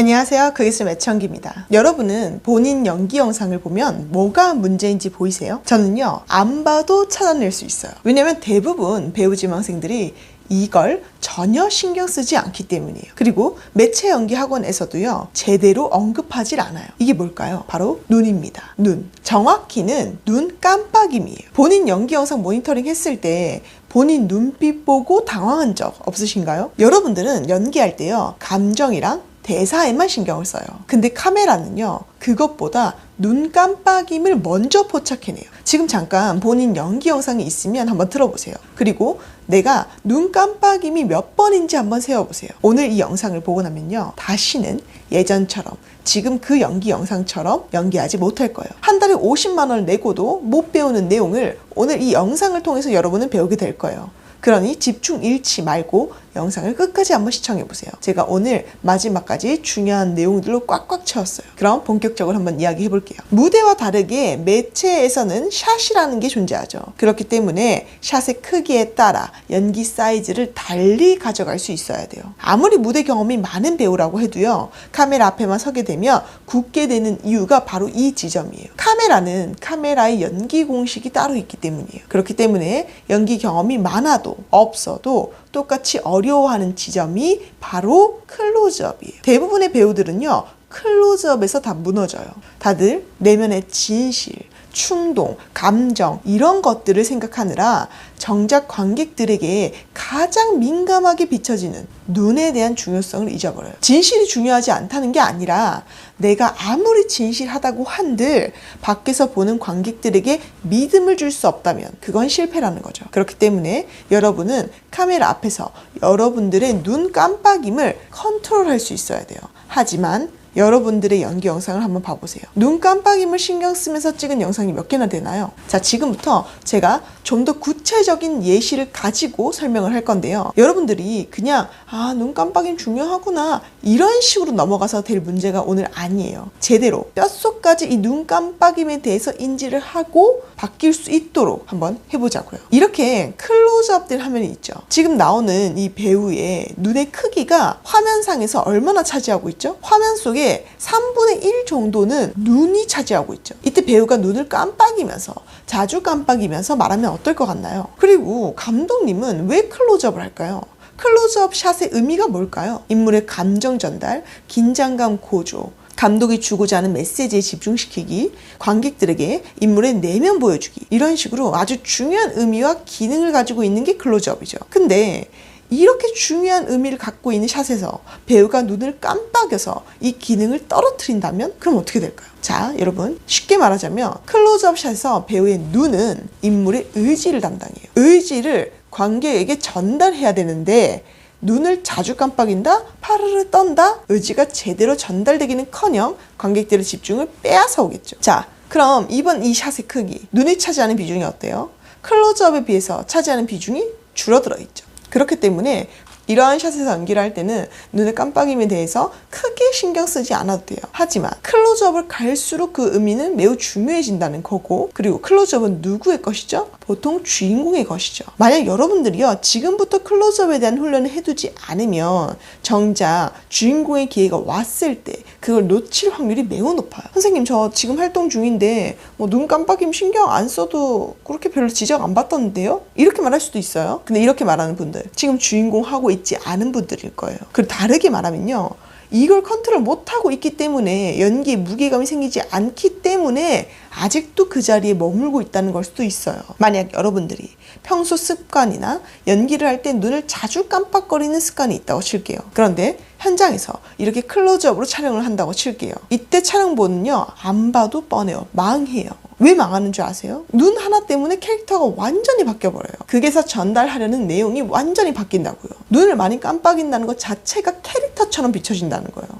안녕하세요. 그기술 애청기입니다. 여러분은 본인 연기 영상을 보면 뭐가 문제인지 보이세요? 저는요, 안 봐도 찾아낼 수 있어요. 왜냐면 대부분 배우 지망생들이 이걸 전혀 신경 쓰지 않기 때문이에요. 그리고 매체 연기 학원에서도요, 제대로 언급하질 않아요. 이게 뭘까요? 바로 눈입니다. 눈. 정확히는 눈 깜빡임이에요. 본인 연기 영상 모니터링 했을 때 본인 눈빛 보고 당황한 적 없으신가요? 여러분들은 연기할 때요, 감정이랑 대사에만 신경을 써요. 근데 카메라는요, 그것보다 눈 깜빡임을 먼저 포착해내요. 지금 잠깐 본인 연기 영상이 있으면 한번 들어보세요. 그리고 내가 눈 깜빡임이 몇 번인지 한번 세어보세요. 오늘 이 영상을 보고 나면요, 다시는 예전처럼 지금 그 연기 영상처럼 연기하지 못할 거예요. 한 달에 50만 원을 내고도 못 배우는 내용을 오늘 이 영상을 통해서 여러분은 배우게 될 거예요. 그러니 집중 잃지 말고 영상을 끝까지 한번 시청해보세요. 제가 오늘 마지막까지 중요한 내용들로 꽉꽉 채웠어요. 그럼 본격적으로 한번 이야기해볼게요. 무대와 다르게 매체에서는 샷이라는 게 존재하죠. 그렇기 때문에 샷의 크기에 따라 연기 사이즈를 달리 가져갈 수 있어야 돼요. 아무리 무대 경험이 많은 배우라고 해도요, 카메라 앞에만 서게 되면 굳게 되는 이유가 바로 이 지점이에요. 카메라는 카메라의 연기 공식이 따로 있기 때문이에요. 그렇기 때문에 연기 경험이 많아도 없어도 똑같이 어려워하는 지점이 바로 클로즈업이에요. 대부분의 배우들은요, 클로즈업에서 다 무너져요. 다들 내면의 진실, 충동, 감정 이런 것들을 생각하느라 정작 관객들에게 가장 민감하게 비춰지는 눈에 대한 중요성을 잊어버려요. 진실이 중요하지 않다는 게 아니라 내가 아무리 진실하다고 한들 밖에서 보는 관객들에게 믿음을 줄 수 없다면 그건 실패라는 거죠. 그렇기 때문에 여러분은 카메라 앞에서 여러분들의 눈 깜빡임을 컨트롤할 수 있어야 돼요. 하지만 여러분들의 연기 영상을 한번 봐보세요. 눈 깜빡임을 신경 쓰면서 찍은 영상이 몇 개나 되나요? 자, 지금부터 제가 좀 더 구체적인 예시를 가지고 설명을 할 건데요. 여러분들이 그냥 눈 깜빡임 중요하구나 이런 식으로 넘어가서 될 문제가 오늘 아니에요. 제대로 뼛속까지 이 눈 깜빡임에 대해서 인지를 하고 바뀔 수 있도록 한번 해보자고요. 이렇게 클로즈업된 화면이 있죠. 지금 나오는 이 배우의 눈의 크기가 화면상에서 얼마나 차지하고 있죠? 화면 속에 3분의 1 정도는 눈이 차지하고 있죠. 이때 배우가 눈을 깜빡이면서 자주 깜빡이면서 말하면 어떨 것 같나요? 그리고 감독님은 왜 클로즈업을 할까요? 클로즈업 샷의 의미가 뭘까요? 인물의 감정 전달, 긴장감 고조, 감독이 주고자 하는 메시지에 집중시키기, 관객들에게 인물의 내면 보여주기, 이런 식으로 아주 중요한 의미와 기능을 가지고 있는 게 클로즈업이죠. 근데 이렇게 중요한 의미를 갖고 있는 샷에서 배우가 눈을 깜빡여서 이 기능을 떨어뜨린다면 그럼 어떻게 될까요? 자, 여러분, 쉽게 말하자면 클로즈업 샷에서 배우의 눈은 인물의 의지를 담당해요. 의지를 관객에게 전달해야 되는데 눈을 자주 깜빡인다? 파르르 떤다? 의지가 제대로 전달되기는커녕 관객들의 집중을 빼앗아 오겠죠. 자, 그럼 이번 이 샷의 크기, 눈이 차지하는 비중이 어때요? 클로즈업에 비해서 차지하는 비중이 줄어들어 있죠. 그렇기 때문에 이러한 샷에서 연기를 할 때는 눈의 깜빡임에 대해서 크게 신경 쓰지 않아도 돼요. 하지만 클로즈업을 갈수록 그 의미는 매우 중요해진다는 거고, 그리고 클로즈업은 누구의 것이죠? 보통 주인공의 것이죠. 만약 여러분들이요, 지금부터 클로즈업에 대한 훈련을 해두지 않으면 정작 주인공의 기회가 왔을 때 그걸 놓칠 확률이 매우 높아요. 선생님, 저 지금 활동 중인데 눈 깜빡임 신경 안 써도 그렇게 별로 지적 안 받던데요? 이렇게 말할 수도 있어요. 근데 이렇게 말하는 분들 지금 주인공 하고 있지 않은 분들일 거예요. 그리고 다르게 말하면요, 이걸 컨트롤 못하고 있기 때문에 연기에 무게감이 생기지 않기 때문에 아직도 그 자리에 머물고 있다는 걸 수도 있어요. 만약 여러분들이 평소 습관이나 연기를 할 때 눈을 자주 깜빡거리는 습관이 있다고 칠게요. 그런데 현장에서 이렇게 클로즈업으로 촬영을 한다고 칠게요. 이때 촬영본은요, 안 봐도 뻔해요. 망해요. 왜 망하는 줄 아세요? 눈 하나 때문에 캐릭터가 완전히 바뀌어버려요. 극에서 전달하려는 내용이 완전히 바뀐다고요. 눈을 많이 깜빡인다는 것 자체가 캐릭터처럼 비춰진다는 거예요.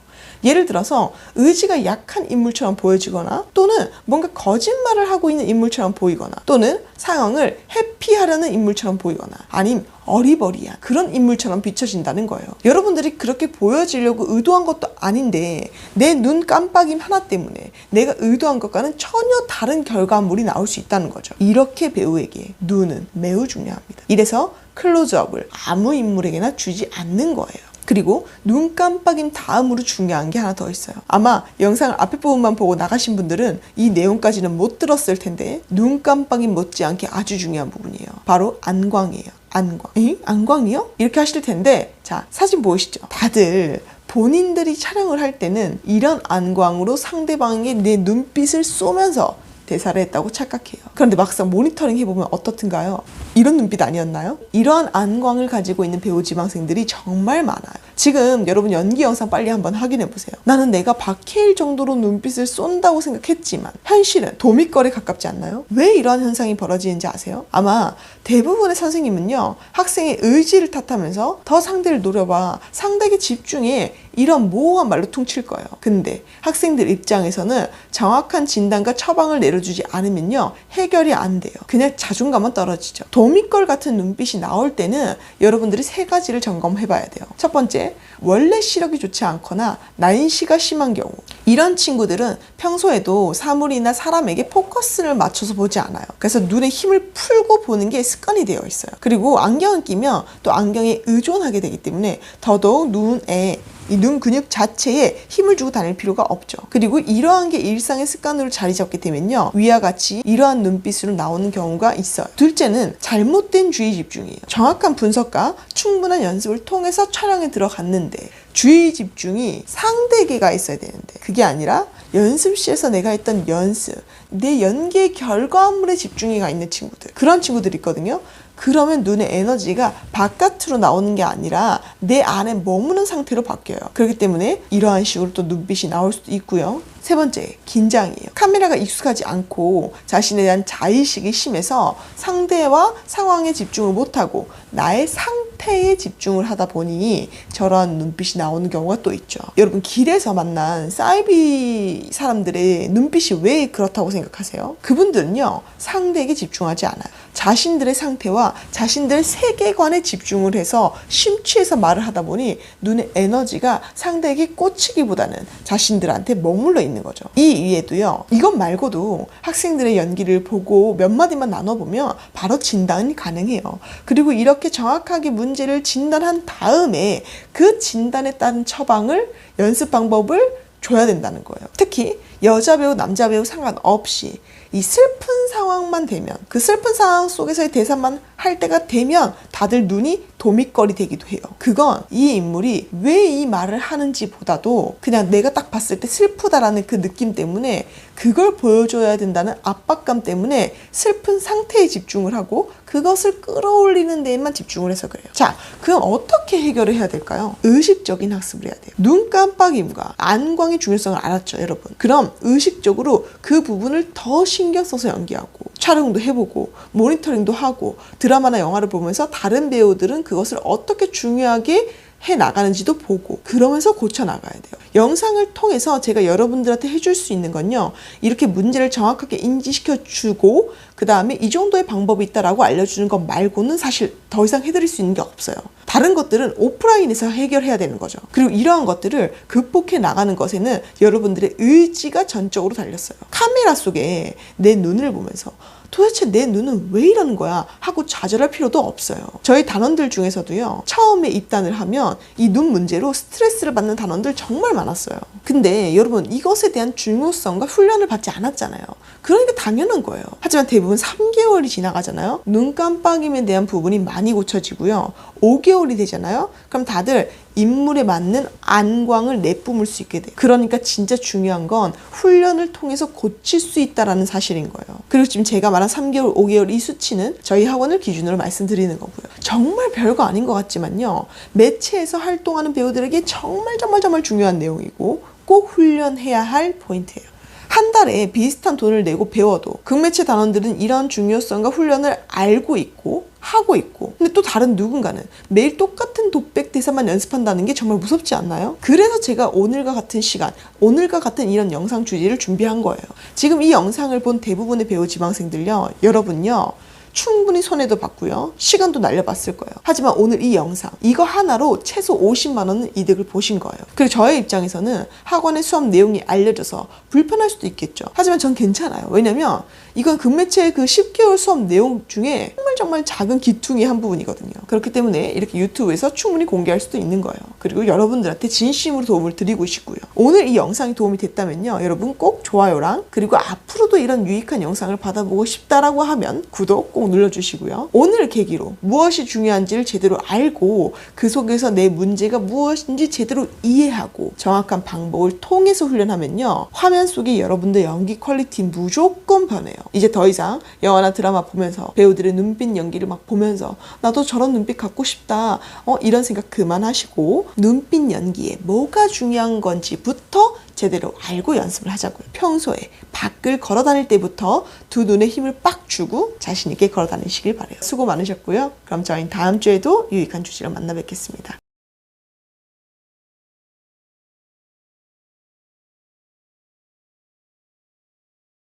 예를 들어서 의지가 약한 인물처럼 보여지거나, 또는 뭔가 거짓말을 하고 있는 인물처럼 보이거나, 또는 상황을 회피하려는 인물처럼 보이거나, 아님 어리버리한 그런 인물처럼 비춰진다는 거예요. 여러분들이 그렇게 보여지려고 의도한 것도 아닌데 내 눈 깜빡임 하나 때문에 내가 의도한 것과는 전혀 다른 결과물이 나올 수 있다는 거죠. 이렇게 배우에게 눈은 매우 중요합니다. 이래서 클로즈업을 아무 인물에게나 주지 않는 거예요. 그리고 눈 깜빡임 다음으로 중요한 게 하나 더 있어요. 아마 영상을 앞에 부분만 보고 나가신 분들은 이 내용까지는 못 들었을 텐데 눈 깜빡임 못지않게 아주 중요한 부분이에요. 바로 안광이에요. 안광. 안광이요? 이렇게 하실 텐데, 자, 사진 보이시죠? 다들 본인들이 촬영을 할 때는 이런 안광으로 상대방에게 내 눈빛을 쏘면서 대사를 했다고 착각해요. 그런데 막상 모니터링 해보면 어떻든가요? 이런 눈빛 아니었나요? 이러한 안광을 가지고 있는 배우 지망생들이 정말 많아요. 지금 여러분 연기 영상 빨리 한번 확인해보세요. 나는 내가 박해일 정도로 눈빛을 쏜다고 생각했지만 현실은 도미걸에 가깝지 않나요? 왜 이러한 현상이 벌어지는지 아세요? 아마 대부분의 선생님은요, 학생의 의지를 탓하면서 더 상대를 노려봐, 상대에게 집중해, 이런 모호한 말로 퉁칠 거예요. 근데 학생들 입장에서는 정확한 진단과 처방을 내려주지 않으면요, 해결이 안 돼요. 그냥 자존감은 떨어지죠. 도미걸 같은 눈빛이 나올 때는 여러분들이 세 가지를 점검해 봐야 돼요. 첫 번째, 원래 시력이 좋지 않거나 난시가 심한 경우. 이런 친구들은 평소에도 사물이나 사람에게 포커스를 맞춰서 보지 않아요. 그래서 눈에 힘을 풀고 보는 게 습관이 되어 있어요. 그리고 안경을 끼면 또 안경에 의존하게 되기 때문에 더더욱 눈에 이 눈 근육 자체에 힘을 주고 다닐 필요가 없죠. 그리고 이러한 게 일상의 습관으로 자리 잡게 되면요, 위와 같이 이러한 눈빛으로 나오는 경우가 있어요. 둘째는 잘못된 주의 집중이에요. 정확한 분석과 충분한 연습을 통해서 촬영에 들어갔는데 주의 집중이 상대에게 가 있어야 되는데 그게 아니라 연습실에서 내가 했던 연습, 내 연기의 결과물에 집중이 가 있는 친구들, 그런 친구들이 있거든요. 그러면 눈의 에너지가 바깥으로 나오는 게 아니라 내 안에 머무는 상태로 바뀌어요. 그렇기 때문에 이러한 식으로 또 눈빛이 나올 수도 있고요. 세 번째, 긴장이에요. 카메라가 익숙하지 않고 자신에 대한 자의식이 심해서 상대와 상황에 집중을 못하고 나의 상태에 집중을 하다 보니 저런 눈빛이 나오는 경우가 또 있죠. 여러분, 길에서 만난 사이비 사람들의 눈빛이 왜 그렇다고 생각하세요? 그분들은요, 상대에게 집중하지 않아요. 자신들의 상태와 자신들의 세계관에 집중을 해서 심취해서 말을 하다 보니 눈의 에너지가 상대에게 꽂히기보다는 자신들한테 머물러 있는 거죠. 이 위에도요, 이것 말고도 학생들의 연기를 보고 몇 마디만 나눠보면 바로 진단이 가능해요. 그리고 이렇게 정확하게 문제를 진단한 다음에 그 진단에 따른 처방을, 연습 방법을 줘야 된다는 거예요. 특히 여자 배우, 남자 배우 상관없이 이 슬픈 상황만 되면, 그 슬픈 상황 속에서의 대사만 할 때가 되면 다들 눈이 도미걸이 되기도 해요. 그건 이 인물이 왜 이 말을 하는지 보다도 그냥 내가 딱 봤을 때 슬프다라는 그 느낌 때문에 그걸 보여줘야 된다는 압박감 때문에 슬픈 상태에 집중을 하고 그것을 끌어올리는 데에만 집중을 해서 그래요. 자, 그럼 어떻게 해결을 해야 될까요? 의식적인 학습을 해야 돼요. 눈 깜빡임과 안광의 중요성을 알았죠, 여러분. 그럼 의식적으로 그 부분을 더 신경 써서 연기하고 촬영도 해보고 모니터링도 하고 드라마나 영화를 보면서 다른 배우들은 그것을 어떻게 중요하게 해나가는지도 보고 그러면서 고쳐나가야 돼요. 영상을 통해서 제가 여러분들한테 해줄 수 있는 건요, 이렇게 문제를 정확하게 인지시켜주고 그 다음에 이 정도의 방법이 있다라고 알려주는 것 말고는 사실 더 이상 해드릴 수 있는 게 없어요. 다른 것들은 오프라인에서 해결해야 되는 거죠. 그리고 이러한 것들을 극복해 나가는 것에는 여러분들의 의지가 전적으로 달렸어요. 카메라 속에 내 눈을 보면서 도대체 내 눈은 왜 이러는 거야 하고 좌절할 필요도 없어요. 저희 단원들 중에서도요, 처음에 입단을 하면 이 눈 문제로 스트레스를 받는 단원들 정말 많았어요. 근데 여러분, 이것에 대한 중요성과 훈련을 받지 않았잖아요. 그러니까 당연한 거예요. 하지만 대부분 3개월이 지나가잖아요. 눈 깜빡임에 대한 부분이 많이 고쳐지고요. 5개월이 되잖아요. 그럼 다들 인물에 맞는 안광을 내뿜을 수 있게 돼요. 그러니까 진짜 중요한 건 훈련을 통해서 고칠 수 있다는 사실인 거예요. 그리고 지금 제가 말한 3개월, 5개월 이 수치는 저희 학원을 기준으로 말씀드리는 거고요. 정말 별거 아닌 것 같지만요, 매체에서 활동하는 배우들에게 정말 중요한 내용이고 꼭 훈련해야 할 포인트예요. 한 달에 비슷한 돈을 내고 배워도 극매체 단원들은 이런 중요성과 훈련을 알고 있고 하고 있고, 근데 또 다른 누군가는 매일 똑같은 독백 대사만 연습한다는 게 정말 무섭지 않나요? 그래서 제가 오늘과 같은 시간, 오늘과 같은 이런 영상 주제를 준비한 거예요. 지금 이 영상을 본 대부분의 배우 지망생들요, 여러분요, 충분히 손해도 봤고요, 시간도 날려봤을 거예요. 하지만 오늘 이 영상, 이거 하나로 최소 50만 원은 이득을 보신 거예요. 그리고 저의 입장에서는 학원의 수업 내용이 알려져서 불편할 수도 있겠죠. 하지만 전 괜찮아요. 왜냐면 이건 금매체의 그 10개월 수업 내용 중에 정말 작은 기퉁의 한 부분이거든요. 그렇기 때문에 이렇게 유튜브에서 충분히 공개할 수도 있는 거예요. 그리고 여러분들한테 진심으로 도움을 드리고 싶고요. 오늘 이 영상이 도움이 됐다면요. 여러분 꼭 좋아요랑 그리고 앞으로도 이런 유익한 영상을 받아보고 싶다라고 하면 구독 꼭 눌러주시고요. 오늘 계기로 무엇이 중요한지를 제대로 알고 그 속에서 내 문제가 무엇인지 제대로 이해하고 정확한 방법을 통해서 훈련하면요. 화면 속에 여러분들 연기 퀄리티 무조건 변해요. 이제 더 이상 영화나 드라마 보면서 배우들의 눈빛 연기를 막 보면서 나도 저런 눈빛 갖고 싶다. 이런 생각 그만하시고 눈빛 연기에 뭐가 중요한 건지부터 제대로 알고 연습을 하자고요. 평소에 밖을 걸어 다닐 때부터 두 눈에 힘을 빡 주고 자신 있게 걸어 다니시길 바라요. 수고 많으셨고요. 그럼 저희는 다음 주에도 유익한 주제로 만나 뵙겠습니다.